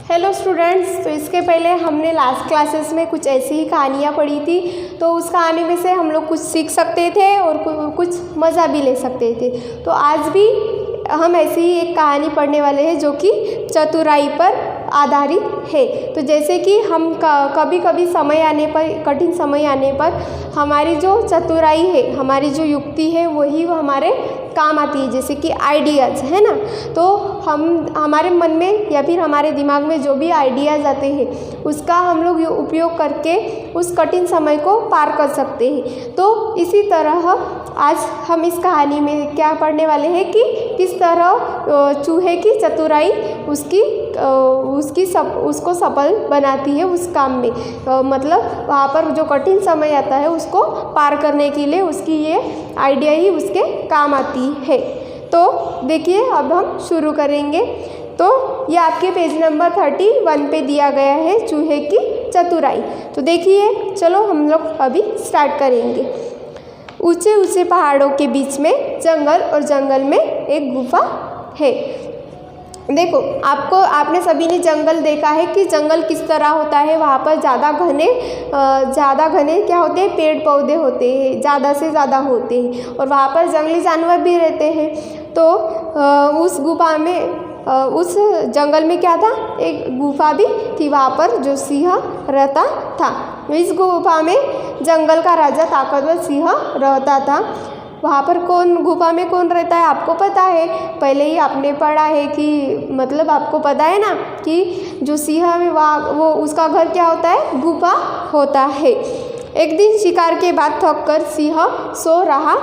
Hello students, तो इसके पहले हमने लास्ट क्लासेस में कुछ ऐसी ही कहानियाँ पढ़ी थी। तो उस कहानी में से हम लोग कुछ सीख सकते थे और कुछ मज़ा भी ले सकते थे। तो आज भी हम ऐसी ही एक कहानी पढ़ने वाले हैं जो कि चतुराई पर आधारित है। तो जैसे कि हम कभी कभी समय आने पर, कठिन समय आने पर हमारी जो चतुराई है, हमारी जो युक्ति है, वही हमारे काम आती है, जैसे कि आइडियाज़ है ना। तो हमारे मन में या फिर हमारे दिमाग में जो भी आइडियाज़ आते हैं उसका हम लोग उपयोग करके उस कठिन समय को पार कर सकते हैं। तो इसी तरह आज हम इस कहानी में क्या पढ़ने वाले हैं कि किस तरह चूहे की चतुराई उसको सफल बनाती है उस काम में। मतलब वहाँ पर जो कठिन समय आता है उसको पार करने के लिए उसकी ये आइडिया ही उसके काम आती है। तो देखिए, अब हम शुरू करेंगे। तो ये आपके पेज नंबर 31 पे दिया गया है, चूहे की चतुराई। तो देखिए, चलो हम लोग अभी स्टार्ट करेंगे। ऊंचे ऊंचे पहाड़ों के बीच में जंगल, और जंगल में एक गुफा है। देखो, आपने सभी ने जंगल देखा है कि जंगल किस तरह होता है। वहाँ पर ज़्यादा घने क्या होते हैं, पेड़ पौधे होते हैं, ज़्यादा से ज़्यादा होते हैं, और वहाँ पर जंगली जानवर भी रहते हैं। तो उस गुफा में, उस जंगल में क्या था, एक गुफा भी थी। वहाँ पर जो सिंह रहता था। इस गुफा में जंगल का राजा ताकतवर सिंह रहता था। वहाँ पर गुफा में कौन रहता है आपको पता है, पहले ही आपने पढ़ा है कि मतलब आपको पता है ना कि जो सिंह है वो उसका घर क्या होता है, गुफा होता है। एक दिन शिकार के बाद थककर सिंह सो रहा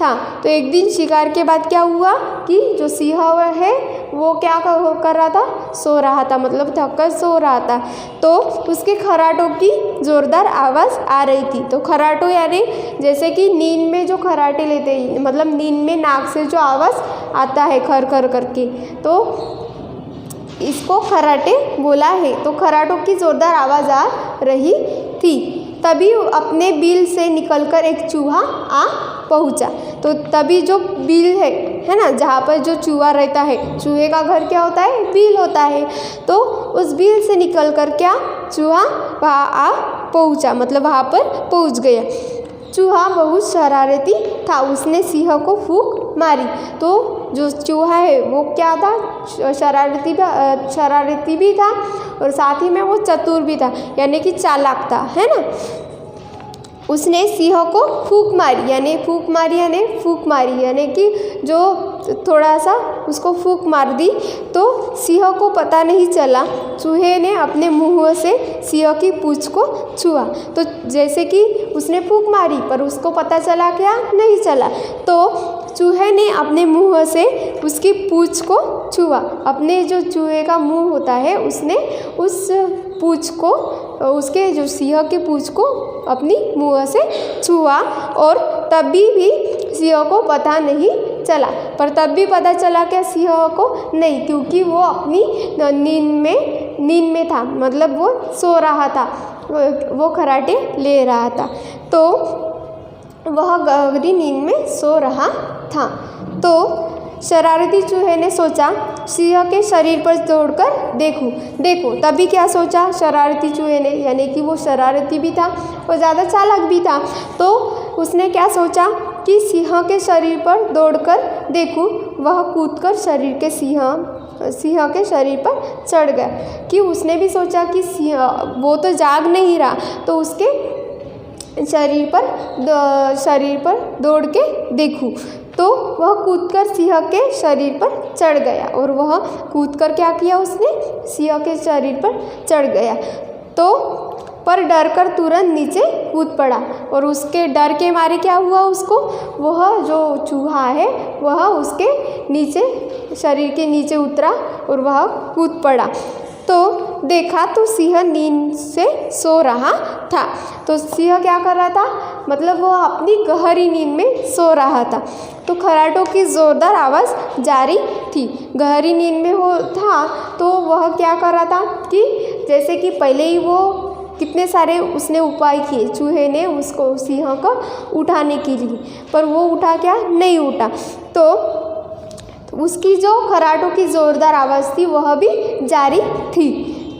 था। तो एक दिन शिकार के बाद क्या हुआ कि जो सिंह है वो क्या कर रहा था, सो रहा था, मतलब थककर सो रहा था। तो उसके खर्राटों की जोरदार आवाज़ आ रही थी। तो खर्राटों यानी जैसे कि नींद में जो खर्राटे लेते हैं, मतलब नींद में नाक से जो आवाज़ आता है खर खर करके, तो इसको खर्राटे बोला है। तो खर्राटों की जोरदार आवाज़ आ रही थी। तभी अपने बिल से निकलकर एक चूहा आ पहुंचा। तो तभी जो बिल है ना, जहाँ पर जो चूहा रहता है, चूहे का घर क्या होता है, बिल होता है। तो उस बिल से निकलकर क्या चूहा वहाँ आ पहुंचा, मतलब वहाँ पर पहुंच गया। चूहा बहुत शरारती था, उसने सिंह को फूंक मारी। तो जो चूहा है वो क्या था, शरारती भी था, और साथ ही में वो चतुर भी था, यानी कि चालाक था, है ना। उसने सिंह को फूंक मारी यानी कि जो थोड़ा सा उसको फूंक मार दी। तो सिंह को पता नहीं चला। चूहे ने अपने मुंह से सिंह की पूंछ को छुआ। तो जैसे कि उसने फूंक मारी पर उसको पता चला क्या, नहीं चला। तो चूहे ने अपने मुंह से उसकी पूंछ को छुआ। अपने जो चूहे का मुंह होता है उसने उस पूंछ को, उसके जो सिंह की पूंछ को अपनी मुंह से छुआ, और तभी भी सिंह को पता नहीं चला। पर तब भी पता चला क्या सिंह को, नहीं, क्योंकि वो अपनी नींद में था, मतलब वो सो रहा था, वो खर्राटे ले रहा था। तो वह गहरी नींद में सो रहा था। तो शरारती चूहे ने सोचा सिंह के शरीर पर दौड़कर देखो। तभी क्या सोचा शरारती चूहे ने, यानी कि वो शरारती भी था और ज़्यादा चालाक भी था। तो उसने क्या सोचा कि सिंह के शरीर पर दौड़कर देखूं। वह कूदकर सिंह के शरीर पर चढ़ गया। कि उसने भी सोचा कि सिंह वो तो जाग नहीं रहा, तो उसके शरीर पर दौड़ के देखूं। तो वह कूदकर सिंह के शरीर पर चढ़ गया, और वह कूदकर क्या किया, उसने सिंह के शरीर पर चढ़ गया। तो पर डरकर तुरंत नीचे कूद पड़ा, और उसके डर के मारे क्या हुआ उसको, वह जो चूहा है वह उसके नीचे, शरीर के नीचे उतरा और वह कूद पड़ा। तो देखा तो सिंह नींद से सो रहा था। तो सिंह क्या कर रहा था, मतलब वह अपनी गहरी नींद में सो रहा था। तो खर्राटों की जोरदार आवाज़ जारी थी। गहरी नींद में हो था, तो वह क्या कर रहा था कि जैसे कि पहले ही वो कितने सारे उसने उपाय किए, चूहे ने उसको, सिंह को उठाने के लिए, पर वो उठा क्या, नहीं उठा। तो उसकी जो खर्राटों की ज़ोरदार आवाज़ थी वह भी जारी थी।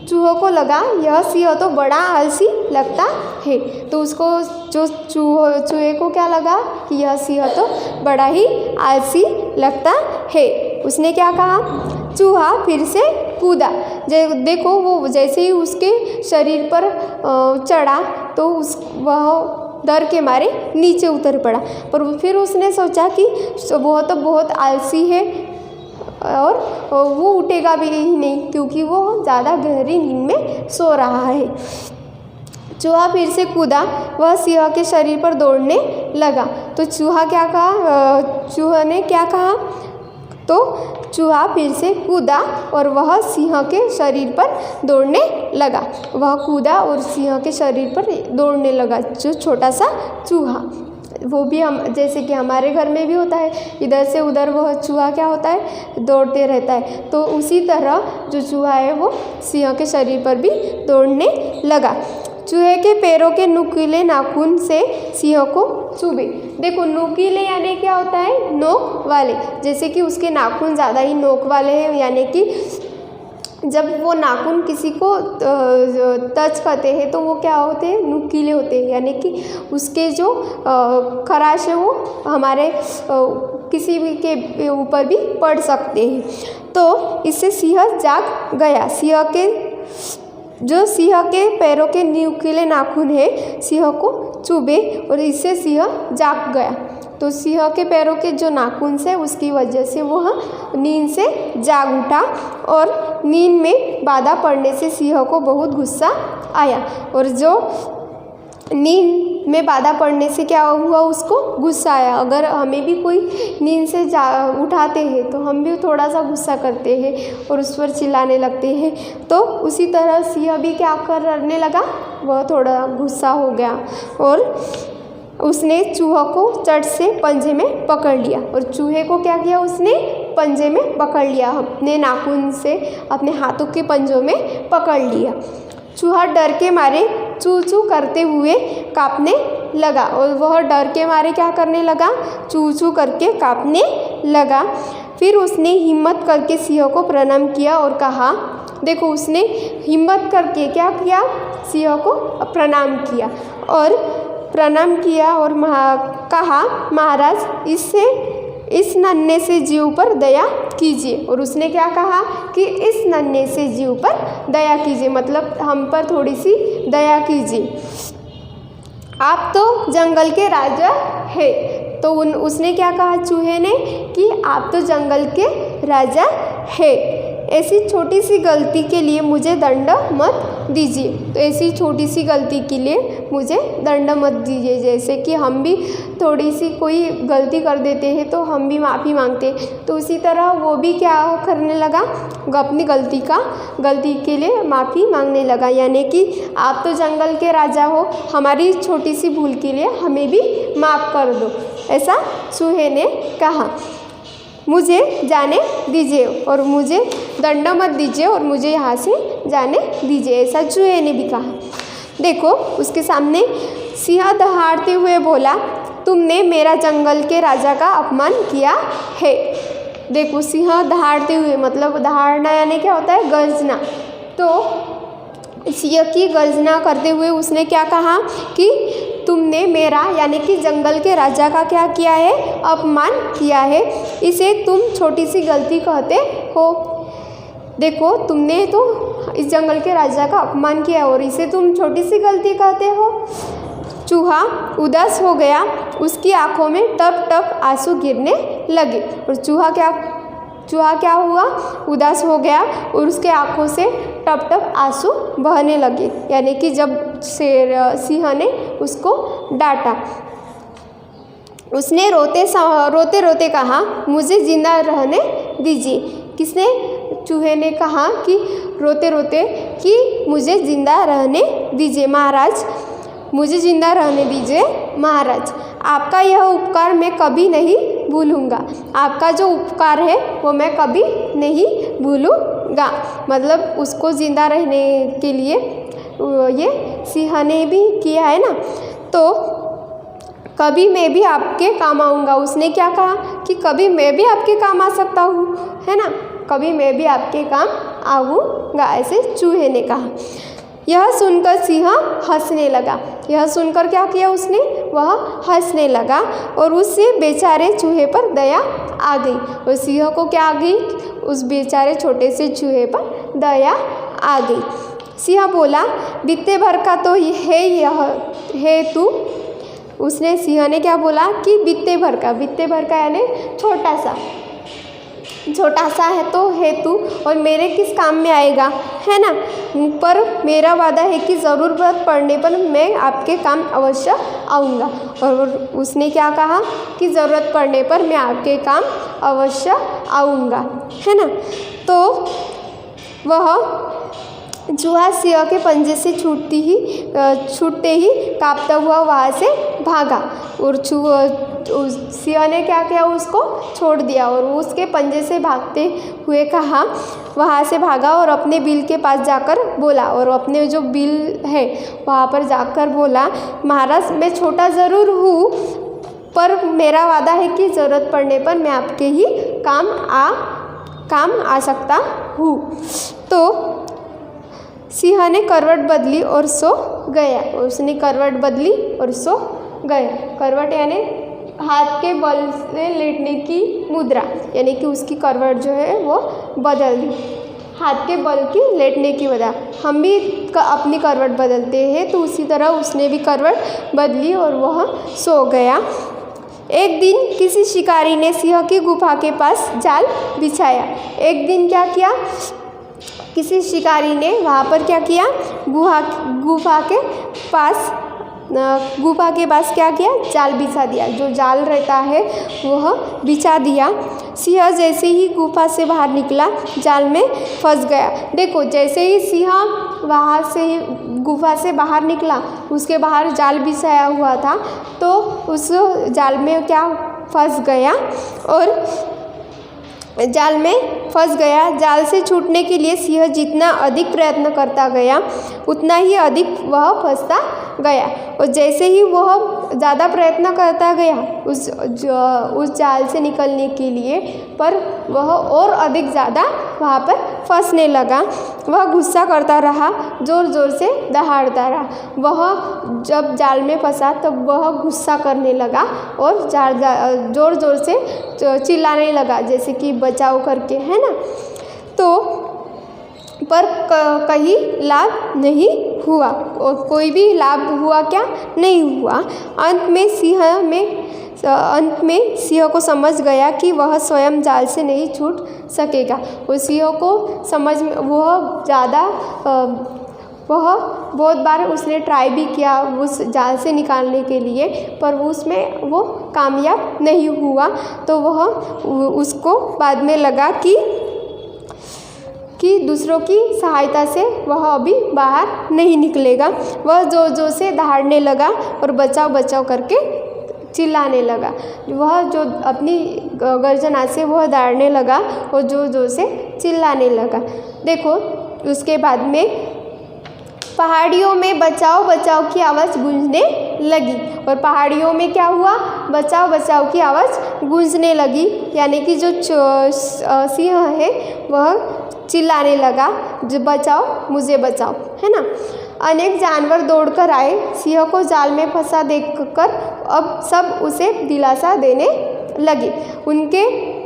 चूहों को लगा यह सिंह तो बड़ा आलसी लगता है। तो उसको जो चूहे को क्या लगा कि यह सिंह तो बड़ा ही आलसी लगता है। उसने क्या कहा, चूहा फिर से कूदा। देखो वो जैसे ही उसके शरीर पर चढ़ा तो वह डर के मारे नीचे उतर पड़ा। पर फिर उसने सोचा कि वह तो बहुत आलसी है और वो उठेगा भी नहीं क्योंकि वो ज़्यादा गहरी नींद में सो रहा है। चूहा फिर से कूदा, वह सिंह के शरीर पर दौड़ने लगा। तो चूहा ने क्या कहा, तो चूहा फिर से कूदा और वह सिंह के शरीर पर दौड़ने लगा। वह कूदा और सिंह के शरीर पर दौड़ने लगा, जो छोटा सा चूहा। वो भी हम जैसे कि हमारे घर में भी होता है, इधर से उधर वह चूहा क्या होता है, दौड़ते रहता है। तो उसी तरह जो चूहा है वो सिंह के शरीर पर भी दौड़ने लगा। चूहे के पैरों के नुकीले नाखून से सिंह को चुभे। देखो नुकीले यानी क्या होता है, नोक वाले। जैसे कि उसके नाखून ज़्यादा ही नोक वाले हैं, यानी कि जब वो नाखून किसी को टच करते हैं तो वो क्या होते हैं, नुकीले होते हैं। यानी कि उसके जो खराश है वो हमारे किसी भी के ऊपर भी पड़ सकते हैं। तो इससे सिंह जाग गया। सिंह के पैरों के नुकीले नाखून है सिंह को चुभे और इससे सिंह जाग गया। तो सिंह के पैरों के जो नाखून से उसकी वजह से वह नींद से जाग उठा और नींद में बाधा पड़ने से सिंह को बहुत गुस्सा आया। और जो नींद में बाधा पड़ने से क्या हुआ, उसको गुस्सा आया। अगर हमें भी कोई नींद से उठाते हैं तो हम भी थोड़ा सा गुस्सा करते हैं और उस पर चिल्लाने लगते हैं। तो उसी तरह सिंह भी क्या करने लगा, वह थोड़ा गुस्सा हो गया और उसने चूहे को चट से पंजे में पकड़ लिया। और चूहे को क्या किया, उसने पंजे में पकड़ लिया, अपने नाखून से अपने हाथों के पंजों में पकड़ लिया। चूहा डर के मारे चू चू करते हुए कांपने लगा। और वह डर के मारे क्या करने लगा, चू चू करके कांपने लगा। फिर उसने हिम्मत करके सिंह को प्रणाम किया और कहा, देखो उसने हिम्मत करके क्या किया, सिंह को प्रणाम किया और कहा, महाराज इस नन्हे से जीव पर दया कीजिए। और उसने क्या कहा कि इस नन्हे से जीव पर दया कीजिए, मतलब हम पर थोड़ी सी दया कीजिए, आप तो जंगल के राजा है। तो उसने क्या कहा चूहे ने कि आप तो जंगल के राजा है, ऐसी छोटी सी गलती के लिए मुझे दंड मत दीजिए। तो ऐसी छोटी सी गलती के लिए मुझे दंड मत दीजिए। जैसे कि हम भी थोड़ी सी कोई गलती कर देते हैं तो हम भी माफ़ी मांगते हैं, तो उसी तरह वो भी क्या करने लगा, अपनी गलती के लिए माफ़ी मांगने लगा। यानी कि आप तो जंगल के राजा हो, हमारी छोटी सी भूल के लिए हमें भी माफ़ कर दो, ऐसा चूहे ने कहा। मुझे जाने दीजिए और मुझे दंड मत दीजिए और मुझे यहाँ से जाने दीजिए, ऐसा चूहे ने भी कहा। देखो उसके सामने सिंह दहाड़ते हुए बोला, तुमने मेरा जंगल के राजा का अपमान किया है। देखो सिंह दहाड़ते हुए, मतलब दहाड़ना यानी क्या होता है, गर्जना। तो सिंह की गर्जना करते हुए उसने क्या कहा कि तुमने मेरा यानी कि जंगल के राजा का क्या किया है, अपमान किया है, इसे तुम छोटी सी गलती कहते हो। देखो तुमने तो इस जंगल के राजा का अपमान किया और इसे तुम छोटी सी गलती कहते हो। चूहा उदास हो गया, उसकी आंखों में टप टप आंसू गिरने लगे। और चूहा क्या हुआ, उदास हो गया और उसके आंखों से टप टप आंसू बहने लगे। यानी कि जब सिंह ने उसको डांटा, उसने रोते रोते कहा, मुझे जिंदा रहने दीजिए। किसने, चूहे ने कहा कि रोते रोते कि मुझे जिंदा रहने दीजिए महाराज, मुझे जिंदा रहने दीजिए महाराज, आपका यह उपकार मैं कभी नहीं भूलूंगा। आपका जो उपकार है वो मैं कभी नहीं भूलूंगा। मतलब उसको जिंदा रहने के लिए ये सिंह ने भी किया है ना, तो कभी मैं भी आपके काम आऊँगा। उसने क्या कहा कि कभी मैं भी आपके काम आ सकता हूँ, है ना, कभी मैं भी आपके काम आऊँगा, ऐसे चूहे ने कहा। यह सुनकर सिंह हंसने लगा। यह सुनकर क्या किया उसने, वह हंसने लगा और उससे बेचारे चूहे पर दया आ गई। और सिंह को क्या आ गई, उस बेचारे छोटे से चूहे पर दया आ गई। सिंह बोला, बित्ते भर का तो यह है तू। उसने, सिंह ने क्या बोला कि बित्ते भर का यानी छोटा सा है तो है तू, और मेरे किस काम में आएगा, है ना। पर मेरा वादा है कि ज़रूरत पड़ने पर मैं आपके काम अवश्य आऊँगा। और उसने क्या कहा कि ज़रूरत पड़ने पर मैं आपके काम अवश्य आऊँगा, है ना। तो वह चूहा सिंह के पंजे से छूटते ही कांपता हुआ वहाँ से भागा। और सिंह ने क्या किया, उसको छोड़ दिया और उसके पंजे से भागते हुए वहाँ से भागा और अपने बिल के पास जाकर बोला, और अपने जो बिल है वहाँ पर जाकर बोला, महाराज मैं छोटा ज़रूर हूँ पर मेरा वादा है कि ज़रूरत पड़ने पर मैं आपके ही काम आ सकता हूँ। तो सिंह ने करवट बदली और सो गया। उसने करवट बदली और सो गया। करवट यानी हाथ के बल से लेटने की मुद्रा, यानी कि उसकी करवट जो है वो बदल दी, हाथ के बल की लेटने की वजह। हम भी अपनी करवट बदलते हैं, तो उसी तरह उसने भी करवट बदली और वह सो गया। एक दिन किसी शिकारी ने सिंह की गुफा के पास जाल बिछाया। एक दिन क्या किया, किसी शिकारी ने वहाँ पर क्या किया, गुफा के पास क्या किया, जाल बिछा दिया। जो जाल रहता है वह बिछा दिया। सिंह जैसे ही गुफा से बाहर निकला, जाल में फंस गया। देखो, जैसे ही सिंह वहाँ से गुफा से बाहर निकला, उसके बाहर जाल बिछाया हुआ था, तो उस जाल में क्या फंस गया और जाल में फंस गया। जाल से छूटने के लिए सिंह जितना अधिक प्रयत्न करता गया, उतना ही अधिक वह फंसता गया। और जैसे ही वह ज़्यादा प्रयत्न करता गया उस जाल से निकलने के लिए, पर वह और अधिक ज़्यादा वहाँ पर फंसने लगा। वह गुस्सा करता रहा, ज़ोर ज़ोर से दहाड़ता रहा। वह जब जाल में फंसा तब वह गुस्सा करने लगा और ज़ोर ज़ोर से चिल्लाने लगा, जैसे कि बचाओ करके, है ना। तो पर कहीं लाभ नहीं हुआ, और कोई भी लाभ हुआ क्या, नहीं हुआ। अंत में सिंह को समझ गया कि वह स्वयं जाल से नहीं छूट सकेगा। और सिंह को समझ में वह बहुत बार उसने ट्राई भी किया उस जाल से निकालने के लिए, पर उसमें वो कामयाब नहीं हुआ। तो उसको बाद में लगा कि दूसरों की सहायता से वह अभी बाहर नहीं निकलेगा। वह जोर जोर से दहाड़ने लगा और बचाओ बचाओ करके चिल्लाने लगा। वह जो अपनी गर्जना से वह दहाड़ने लगा और जोर जोर से चिल्लाने लगा। देखो, उसके बाद में पहाड़ियों में बचाओ बचाओ की आवाज़ गूंजने लगी। और पहाड़ियों में क्या हुआ, बचाओ बचाओ की आवाज़ गूंजने लगी, यानी कि जो सिंह है वह चिल्लाने लगा, जो बचाओ मुझे बचाओ, है ना। अनेक जानवर दौड़कर आए। सिंह को जाल में फंसा देखकर अब सब उसे दिलासा देने लगे। उनके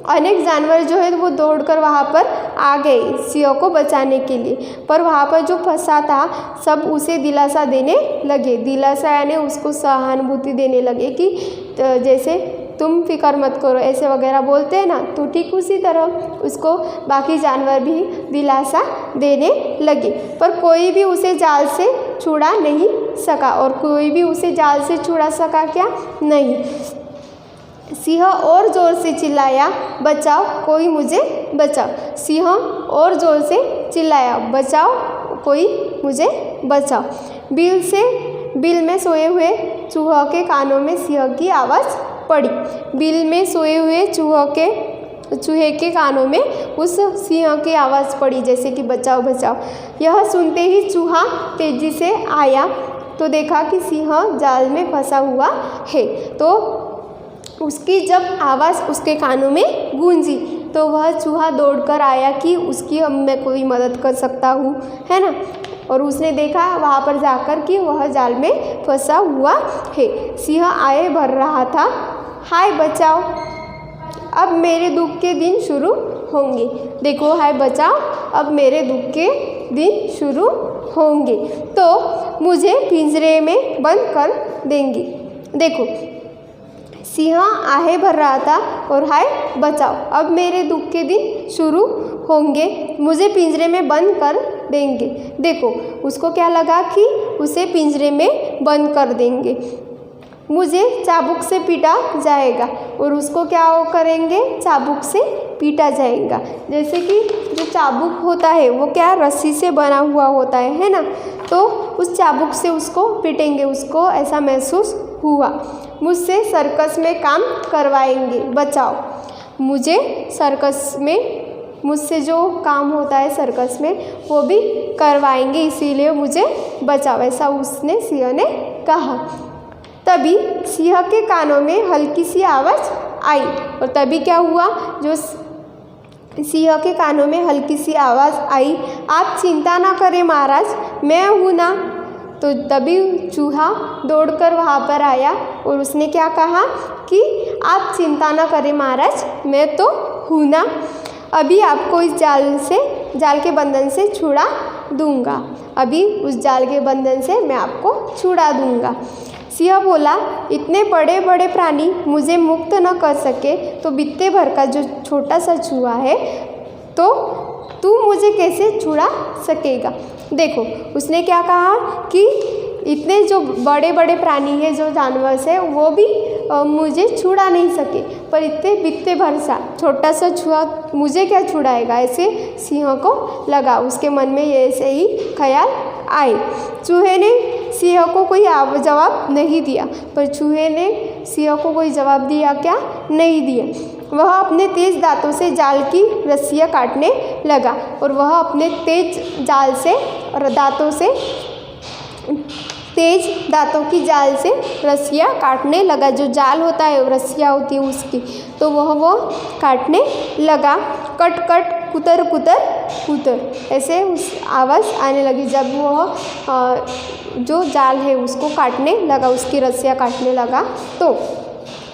अनेक जानवर जो है वो दौड़कर वहाँ पर आ गए सिंह को बचाने के लिए, पर वहाँ पर जो फंसा था सब उसे दिलासा देने लगे। दिलासा यानी उसको सहानुभूति देने लगे कि जैसे तुम फिक्र मत करो, ऐसे वगैरह बोलते हैं ना, तो ठीक उसी तरह उसको बाकी जानवर भी दिलासा देने लगे। पर कोई भी उसे जाल से छुड़ा नहीं सका, और कोई भी उसे जाल से छुड़ा सका क्या, नहीं। सिंह और ज़ोर से चिल्लाया, बचाओ कोई मुझे बचाओ। सिंह और ज़ोर से चिल्लाया, बचाओ कोई मुझे बचाओ। बिल में सोए हुए चूहे के कानों में सिंह की आवाज़ पड़ी। बिल में सोए हुए चूहे के कानों में उस सिंह की आवाज़ पड़ी, जैसे कि बचाओ बचाओ। यह सुनते ही चूहा तेजी से आया तो देखा कि सिंह जाल में फंसा हुआ है। तो उसकी जब आवाज़ उसके कानों में गूंजी तो वह चूहा दौड़कर आया कि उसकी मैं कोई मदद कर सकता हूँ, है ना। और उसने देखा वहाँ पर जाकर कि वह जाल में फंसा हुआ है। सिंह आए भर रहा था, हाय बचाओ, अब मेरे दुख के दिन शुरू होंगे। देखो, हाय बचाओ, अब मेरे दुख के दिन शुरू होंगे, तो मुझे पिंजरे में बंद कर देंगे। देखो, सिंह आहे भर रहा था और हाय बचाओ, अब मेरे दुख के दिन शुरू होंगे, मुझे पिंजरे में बंद कर देंगे। देखो, उसको क्या लगा कि उसे पिंजरे में बंद कर देंगे, मुझे चाबुक से पीटा जाएगा। और उसको क्या करेंगे, चाबुक से पीटा जाएगा। जैसे कि जो चाबुक होता है वो क्या रस्सी से बना हुआ होता है ना, तो उस चाबुक से उसको पीटेंगे। उसको ऐसा महसूस हुआ, मुझसे सर्कस में काम करवाएंगे, बचाओ, मुझे सर्कस में, मुझसे जो काम होता है सर्कस में वो भी करवाएंगे, इसीलिए मुझे बचाओ, ऐसा उसने सिंह ने कहा। तभी सिंह के कानों में हल्की सी आवाज़ आई। और तभी क्या हुआ, जो सिंह के कानों में हल्की सी आवाज़ आई, आप चिंता ना करें महाराज, मैं हूँ ना। तो तभी चूहा दौड़कर वहाँ पर आया और उसने क्या कहा कि आप चिंता ना करें महाराज, मैं तो हूँ ना, अभी आपको इस जाल के बंधन से छुड़ा दूंगा, अभी उस जाल के बंधन से मैं आपको छुड़ा दूंगा। सिंह बोला, इतने बड़े बड़े प्राणी मुझे मुक्त न कर सके तो बित्ते भर का जो छोटा सा चूहा है तो तू मुझे कैसे छुड़ा सकेगा। देखो, उसने क्या कहा कि इतने जो बड़े बड़े प्राणी हैं, जो जानवर से, वो भी मुझे छुड़ा नहीं सके, पर इतने बित्ते भर सा छोटा सा चूहा मुझे क्या छुड़ाएगा, ऐसे सिंह को लगा। उसके मन में ये ऐसे ही ख्याल आए। चूहे ने सिंह को कोई जवाब नहीं दिया, पर चूहे ने सिंह को कोई जवाब दिया क्या, नहीं दिया। वह अपने तेज दांतों से जाल की रस्सियाँ काटने लगा और वह अपने तेज दांतों की जाल से रस्सियाँ काटने लगा। जो जाल होता है, रस्सियाँ होती है उसकी, तो वह काटने लगा। कट कट कुतर कुतर कुतर, ऐसे उस आवाज़ आने लगी जब वह जो जाल है उसको काटने लगा, उसकी रस्सियाँ काटने लगा। तो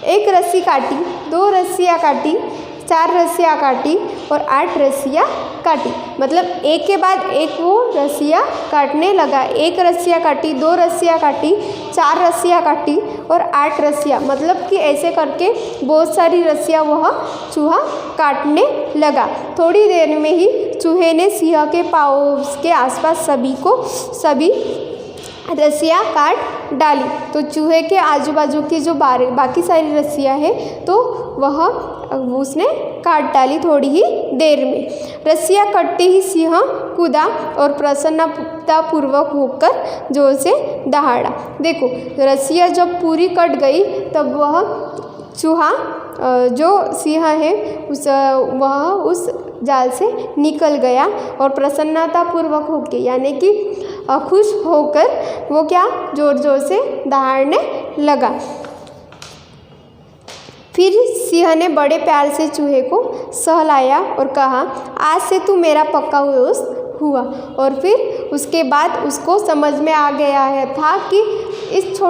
एक रस्सी काटी, 2 रस्सियाँ काटी, 4 रस्सियाँ काटी और 8 रस्सियाँ काटी। मतलब एक के बाद एक वो रस्सियाँ काटने लगा। 1 रस्सियाँ काटी, 2 रस्सियाँ काटी, 4 रस्सियाँ काटी और 8 रस्सियाँ, मतलब कि ऐसे करके बहुत सारी रस्सियाँ वह चूहा काटने लगा। थोड़ी देर में ही चूहे ने सिंह के पाँव के आसपास सभी रस्सियाँ काट डाली। तो चूहे के आजू बाजू की जो बाकी सारी रस्सियाँ हैं तो वह उसने काट डाली थोड़ी ही देर में। रस्सियाँ कटते ही सिंह कूदा और प्रसन्नतापूर्वक होकर जोर से दहाड़ा। देखो, रस्सियाँ जब पूरी कट गई तब वह चूहा जो सिंह है वह उस जाल से निकल गया और प्रसन्नतापूर्वक होकर, यानी कि खुश होकर वो क्या जोर जोर से दहाड़ने लगा। फिर सिंह ने बड़े प्यार से चूहे को सहलाया और कहा, आज से तू मेरा पक्का दोस्त हुआ। और फिर उसके बाद उसको समझ में आ गया था कि इस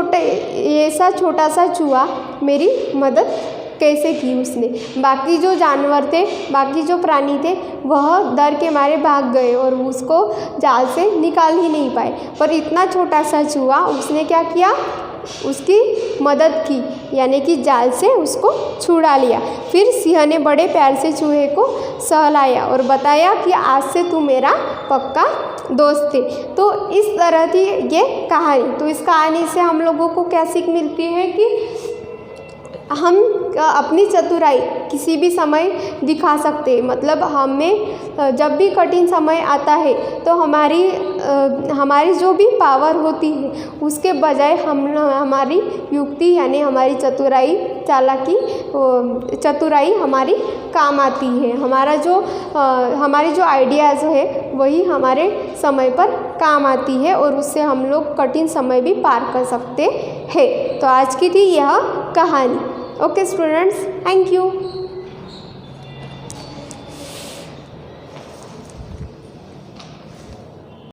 ऐसा छोटा सा चूहा मेरी मदद कैसे की उसने। बाकी जो जानवर थे, बाकी जो प्राणी थे, वह डर के मारे भाग गए और उसको जाल से निकाल ही नहीं पाए, पर इतना छोटा सा चूहा उसने क्या किया, उसकी मदद की, यानी कि जाल से उसको छुड़ा लिया। फिर सिंह ने बड़े प्यार से चूहे को सहलाया और बताया कि आज से तू मेरा पक्का दोस्त थे। तो इस तरह की ये कहानी। तो इस कहानी से हम लोगों को क्या सीख मिलती है कि हम अपनी चतुराई किसी भी समय दिखा सकते हैं। मतलब हमें जब भी कठिन समय आता है तो हमारी जो भी पावर होती है उसके बजाय हमारी युक्ति यानी हमारी चतुराई हमारी काम आती है। हमारे जो आइडियाज़ है वही हमारे समय पर काम आती है और उससे हम लोग कठिन समय भी पार कर सकते हैं। तो आज की थी यह कहानी। Okay students, thank you.